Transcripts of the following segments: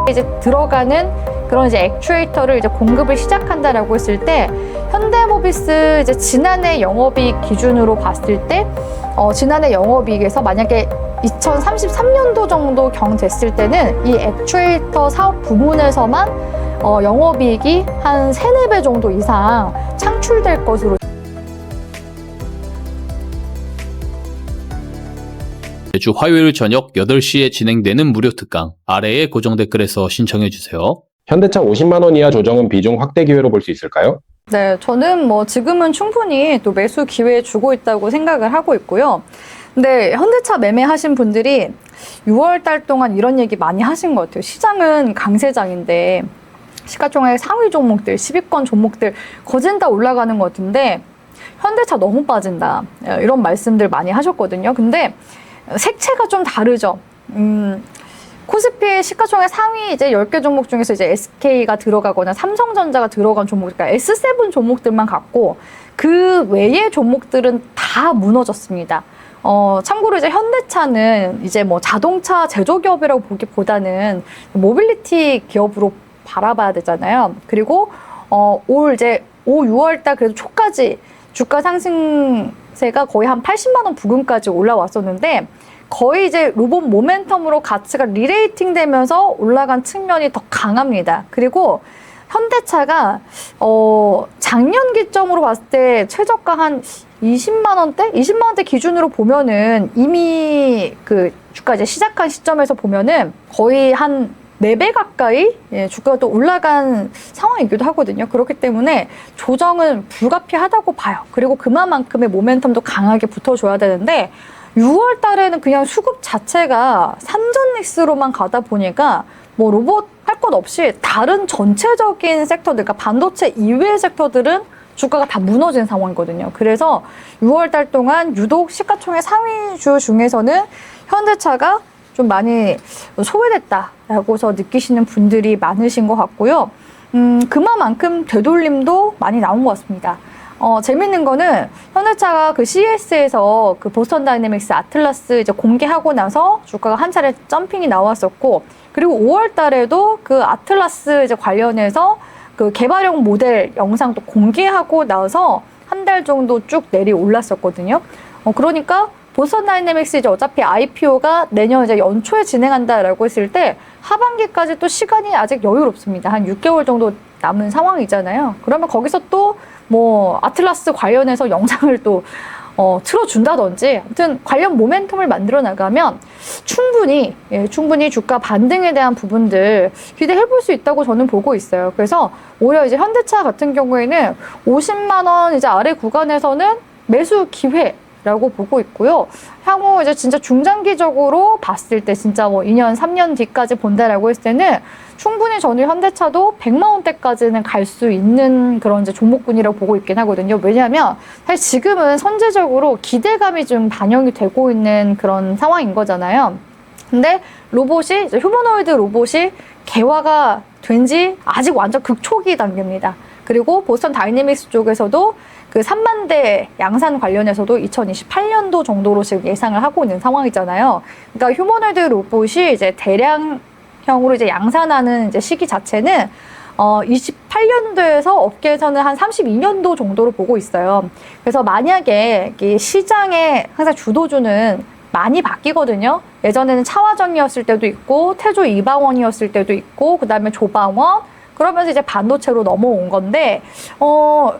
이제 들어가는 그런 이제 액추에이터를 이제 공급을 시작한다라고 했을 때 현대모비스 이제 지난해 영업이익 기준으로 봤을 때 지난해 영업이익에서 만약에 2033년도 정도 경 됐을 때는 이 액추에이터 사업 부문에서만 영업이익이 한 3, 4배 정도 이상 창출될 것으로. 매주 화요일 저녁 8시에 진행되는 무료 특강 아래의 고정 댓글에서 신청해주세요. 현대차 50만 원 이하 조정은 비중 확대 기회로 볼 수 있을까요? 네, 저는 뭐 지금은 충분히 또 매수 기회 주고 있다고 생각을 하고 있고요. 근데 현대차 매매하신 분들이 6월 달 동안 이런 얘기 많이 하신 것 같아요. 시장은 강세장인데 시가총액 상위 종목들, 10위권 종목들 거진 다 올라가는 것 같은데 현대차 너무 빠진다. 이런 말씀들 많이 하셨거든요. 근데 색채가 좀 다르죠. 코스피의 시가총액 상위 이제 10개 종목 중에서 이제 SK가 들어가거나 삼성전자가 들어간 종목, 그러니까 S7 종목들만 갖고 그 외의 종목들은 다 무너졌습니다. 참고로 이제 현대차는 이제 뭐 자동차 제조기업이라고 보기보다는 모빌리티 기업으로 바라봐야 되잖아요. 그리고 올 6월 달 그래도 초까지 주가 상승세가 거의 한 80만 원 부근까지 올라왔었는데 거의 이제 로봇 모멘텀으로 가치가 리레이팅 되면서 올라간 측면이 더 강합니다. 그리고 현대차가 작년 기점으로 봤을 때 최저가 한 20만 원대? 20만 원대 기준으로 보면은 이미 그 주가 이제 시작한 시점에서 보면은 거의 한 4배 가까이 주가가 또 올라간 상황이기도 하거든요. 그렇기 때문에 조정은 불가피하다고 봐요. 그리고 그만큼의 모멘텀도 강하게 붙어줘야 되는데 6월 달에는 그냥 수급 자체가 산전익스로만 가다 보니까 뭐 로봇 할 것 없이 다른 전체적인 섹터들, 그러니까 반도체 이외의 섹터들은 주가가 다 무너진 상황이거든요. 그래서 6월 달 동안 유독 시가총액 상위주 중에서는 현대차가 좀 많이 소외됐다라고서 느끼시는 분들이 많으신 것 같고요. 그만큼 되돌림도 많이 나온 것 같습니다. 재밌는 거는 현대차가 그 CES에서 그 보스턴 다이내믹스 아틀라스 이제 공개하고 나서 주가가 한 차례 점핑이 나왔었고, 그리고 5월 달에도 그 아틀라스 이제 관련해서 그 개발용 모델 영상도 공개하고 나서 한 달 정도 쭉 내리 올랐었거든요. 그러니까 보스턴 다이내믹스 이제 어차피 IPO가 내년 이제 연초에 진행한다라고 했을 때 하반기까지 또 시간이 아직 여유롭습니다. 한 6개월 정도 남은 상황이잖아요. 그러면 거기서 또 뭐 아틀라스 관련해서 영상을 또 틀어준다든지 아무튼 관련 모멘텀을 만들어 나가면 충분히 주가 반등에 대한 부분들 기대해 볼 수 있다고 저는 보고 있어요. 그래서 오히려 이제 현대차 같은 경우에는 50만 원 이제 아래 구간에서는 매수 기회라고 보고 있고요. 향후 이제 진짜 중장기적으로 봤을 때 진짜 뭐 2년, 3년 뒤까지 본다라고 했을 때는 충분히 저는 현대차도 100만 원대까지는 갈 수 있는 그런 이제 종목군이라고 보고 있긴 하거든요. 왜냐하면 사실 지금은 선제적으로 기대감이 좀 반영이 되고 있는 그런 상황인 거잖아요. 근데 로봇이, 이제 휴머노이드 로봇이 개화가 된 지 아직 완전 극초기 단계입니다. 그리고 보스턴 다이내믹스 쪽에서도 그 3만 대 양산 관련해서도 2028년도 정도로 지금 예상을 하고 있는 상황이잖아요. 그러니까 휴머노이드 로봇이 이제 대량형으로 이제 양산하는 이제 시기 자체는 28년도에서 업계에서는 한 32년도 정도로 보고 있어요. 그래서 만약에 시장의 항상 주도주는 많이 바뀌거든요. 예전에는 차화정이었을 때도 있고 태조 이방원이었을 때도 있고 그다음에 조방원, 그러면서 이제 반도체로 넘어온 건데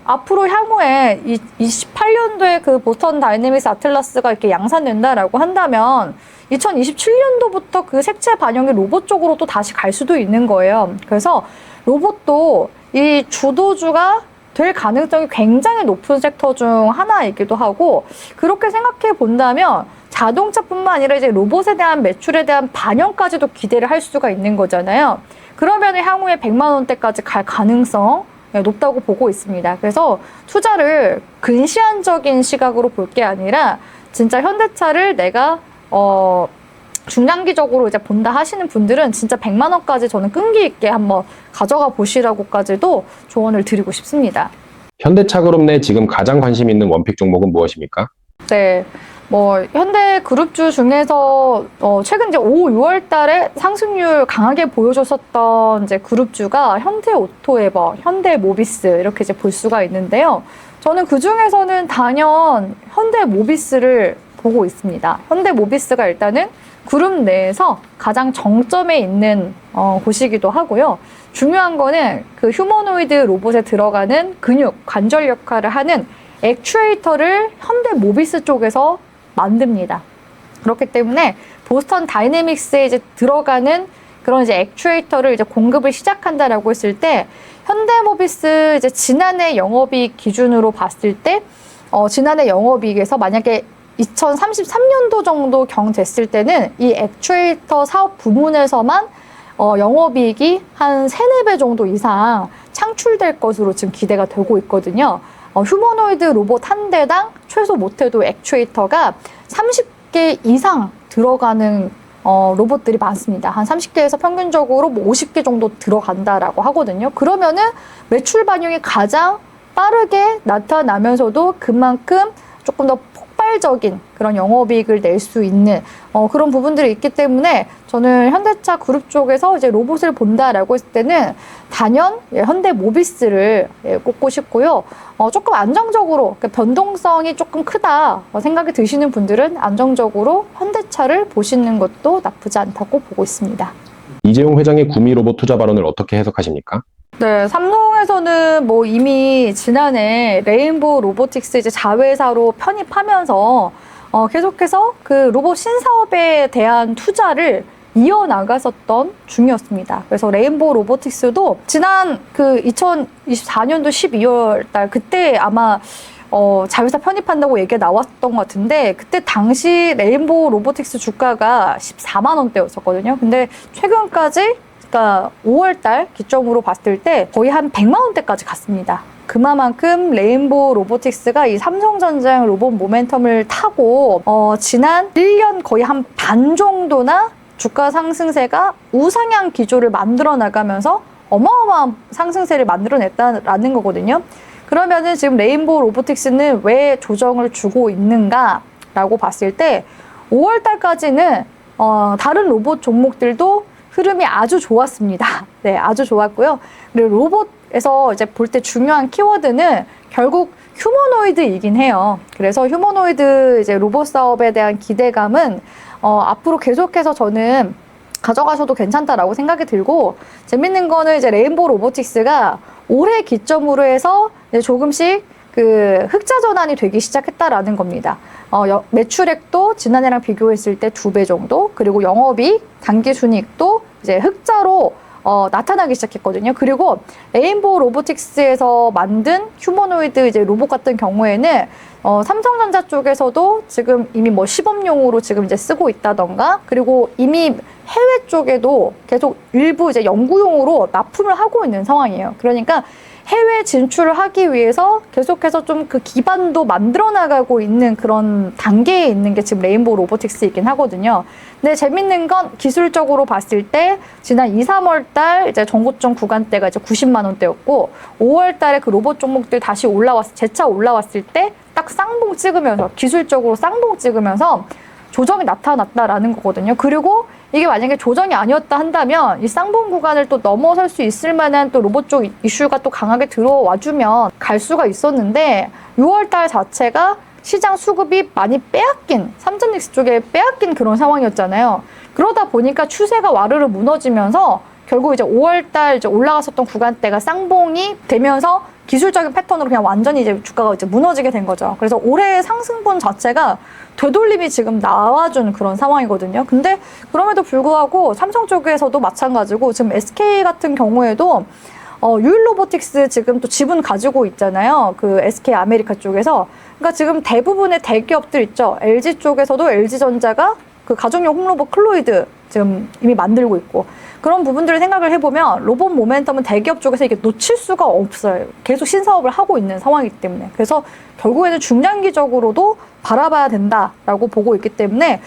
앞으로 향후에 28년도에 그 보스턴 다이내믹스 아틀라스가 이렇게 양산된다라고 한다면 2027년도부터 그 색채 반영이 로봇 쪽으로 또 다시 갈 수도 있는 거예요. 그래서 로봇도 이 주도주가 될 가능성이 굉장히 높은 섹터 중 하나이기도 하고, 그렇게 생각해 본다면 자동차뿐만 아니라 이제 로봇에 대한 매출에 대한 반영까지도 기대를 할 수가 있는 거잖아요. 그러면 향후에 100만 원대까지 갈 가능성 높다고 보고 있습니다. 그래서 투자를 근시안적인 시각으로 볼 게 아니라 진짜 현대차를 내가 중장기적으로 이제 본다 하시는 분들은 진짜 100만 원까지 저는 끈기 있게 한번 가져가 보시라고까지도 조언을 드리고 싶습니다. 현대차 그룹 내 지금 가장 관심 있는 원픽 종목은 무엇입니까? 네, 현대 그룹주 중에서 최근 이제 5, 6월 달에 상승률 강하게 보여줬었던 이제 그룹주가 현대오토에버, 현대모비스 이렇게 이제 볼 수가 있는데요. 저는 그 중에서는 단연 현대모비스를 보고 있습니다. 현대모비스가 일단은 그룹 내에서 가장 정점에 있는 곳이기도 하고요. 중요한 거는 그 휴머노이드 로봇에 들어가는 근육, 관절 역할을 하는 액추에이터를 현대모비스 쪽에서 만듭니다. 그렇기 때문에 보스턴 다이내믹스에 이제 들어가는 그런 이제 액추에이터를 이제 공급을 시작한다라고 했을 때 현대모비스 이제 지난해 영업이익 기준으로 봤을 때 지난해 영업이익에서 만약에 2033년도 정도 경 됐을 때는 이 액추에이터 사업 부문에서만 영업이익이 한 3, 4배 정도 이상 창출될 것으로 지금 기대가 되고 있거든요. 휴머노이드 로봇 한 대당 최소 못해도 액추에이터가 30개 이상 들어가는 로봇들이 많습니다. 한 30개에서 평균적으로 50개 정도 들어간다라고 하거든요. 그러면은 매출 반영이 가장 빠르게 나타나면서도 그만큼 조금 더 폭발적인 그런 영업이익을 낼 수 있는 그런 부분들이 있기 때문에 저는 현대차 그룹 쪽에서 이제 로봇을 본다라고 했을 때는 단연 현대모비스를 꼽고 싶고요. 조금 안정적으로 변동성이 조금 크다 생각이 드시는 분들은 안정적으로 현대차를 보시는 것도 나쁘지 않다고 보고 있습니다. 이재용 회장의 구미 로봇 투자 발언을 어떻게 해석하십니까? 네, 삼성에서는 이미 지난해 레인보우 로보틱스 이제 자회사로 편입하면서 계속해서 그 로봇 신사업에 대한 투자를 이어나갔었던 중이었습니다. 그래서 레인보우 로보틱스도 지난 그 2024년도 12월 달 그때 아마 자회사 편입한다고 얘기가 나왔던 것 같은데 그때 당시 레인보우 로보틱스 주가가 14만 원대였었거든요. 근데 최근까지 그러니까 5월 달 기점으로 봤을 때 거의 한 100만 원대까지 갔습니다. 그만큼 레인보우 로보틱스가 이 삼성전자의 로봇 모멘텀을 타고 지난 1년 거의 한 반 정도나 주가 상승세가 우상향 기조를 만들어 나가면서 어마어마한 상승세를 만들어냈다라는 거거든요. 그러면은 지금 레인보우 로보틱스는 왜 조정을 주고 있는가라고 봤을 때 5월 달까지는 다른 로봇 종목들도 흐름이 아주 좋았습니다. 네, 아주 좋았고요. 그리고 로봇에서 이제 볼 때 중요한 키워드는 결국 휴머노이드이긴 해요. 그래서 휴머노이드 이제 로봇 사업에 대한 기대감은 앞으로 계속해서 저는 가져가셔도 괜찮다라고 생각이 들고 재밌는 거는 이제 레인보우 로보틱스가 올해 기점으로 해서 이제 조금씩 그 흑자 전환이 되기 시작했다라는 겁니다. 매출액도 지난해랑 비교했을 때 2배 정도, 그리고 영업이익, 당기순이익도 이제 흑자로 나타나기 시작했거든요. 그리고 레인보우 로보틱스에서 만든 휴머노이드 이제 로봇 같은 경우에는 삼성전자 쪽에서도 지금 이미 시범용으로 지금 이제 쓰고 있다던가, 그리고 이미 해외 쪽에도 계속 일부 이제 연구용으로 납품을 하고 있는 상황이에요. 그러니까 해외 진출을 하기 위해서 계속해서 좀 그 기반도 만들어 나가고 있는 그런 단계에 있는 게 지금 레인보우 로보틱스이긴 하거든요. 근데 재밌는 건 기술적으로 봤을 때 지난 2, 3월 달 이제 전고점 구간대가 이제 90만 원대였고 5월 달에 그 로봇 종목들 다시 재차 올라왔을 때 딱 쌍봉 찍으면서 기술적으로 쌍봉 찍으면서 조정이 나타났다라는 거거든요. 그리고 이게 만약에 조정이 아니었다 한다면 이 쌍봉 구간을 또 넘어설 수 있을 만한 또 로봇 쪽 이슈가 또 강하게 들어와주면 갈 수가 있었는데 6월 달 자체가 시장 수급이 많이 삼성닉스 쪽에 빼앗긴 그런 상황이었잖아요. 그러다 보니까 추세가 와르르 무너지면서 결국 이제 5월 달 이제 올라갔었던 구간대가 쌍봉이 되면서 기술적인 패턴으로 그냥 완전히 이제 주가가 이제 무너지게 된 거죠. 그래서 올해의 상승분 자체가 되돌림이 지금 나와준 그런 상황이거든요. 근데 그럼에도 불구하고 삼성 쪽에서도 마찬가지고 지금 SK 같은 경우에도 유일로보틱스 지금 또 지분 가지고 있잖아요. 그 SK 아메리카 쪽에서. 그러니까 지금 대부분의 대기업들 있죠. LG 쪽에서도 LG전자가 그 가정용 홈로봇 클로이드 지금 이미 만들고 있고 그런 부분들을 생각을 해보면 로봇 모멘텀은 대기업 쪽에서 이게 놓칠 수가 없어요. 계속 신사업을 하고 있는 상황이기 때문에. 그래서 결국에는 중장기적으로도 바라봐야 된다라고 보고 있기 때문에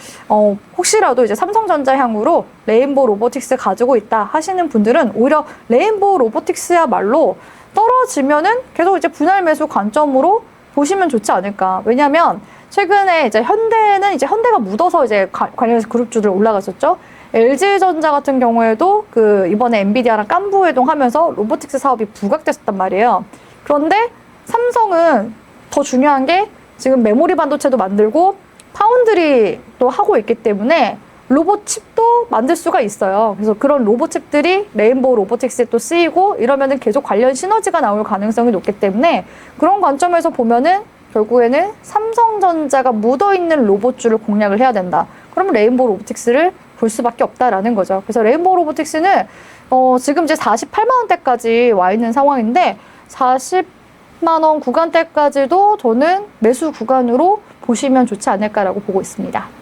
혹시라도 이제 삼성전자 향으로 레인보우 로보틱스 가지고 있다 하시는 분들은 오히려 레인보우 로보틱스야말로 떨어지면은 계속 이제 분할 매수 관점으로 보시면 좋지 않을까. 왜냐하면 최근에 이제 현대는 이제 현대가 묻어서 이제 관련해서 그룹주들 올라갔었죠. LG전자 같은 경우에도 그 이번에 엔비디아랑 깐부회동하면서 로보틱스 사업이 부각됐었단 말이에요. 그런데 삼성은 더 중요한 게 지금 메모리 반도체도 만들고 파운드리도 하고 있기 때문에 로봇칩도 만들 수가 있어요. 그래서 그런 로봇칩들이 레인보우 로보틱스에 또 쓰이고 이러면은 계속 관련 시너지가 나올 가능성이 높기 때문에 그런 관점에서 보면은 결국에는 삼성전자가 묻어있는 로봇주를 공략을 해야 된다. 그러면 레인보우 로보틱스를 볼 수밖에 없다라는 거죠. 그래서 레인보우 로보틱스는 지금 이제 48만 원대까지 와 있는 상황인데 40만 원 구간대까지도 저는 매수 구간으로 보시면 좋지 않을까라고 보고 있습니다.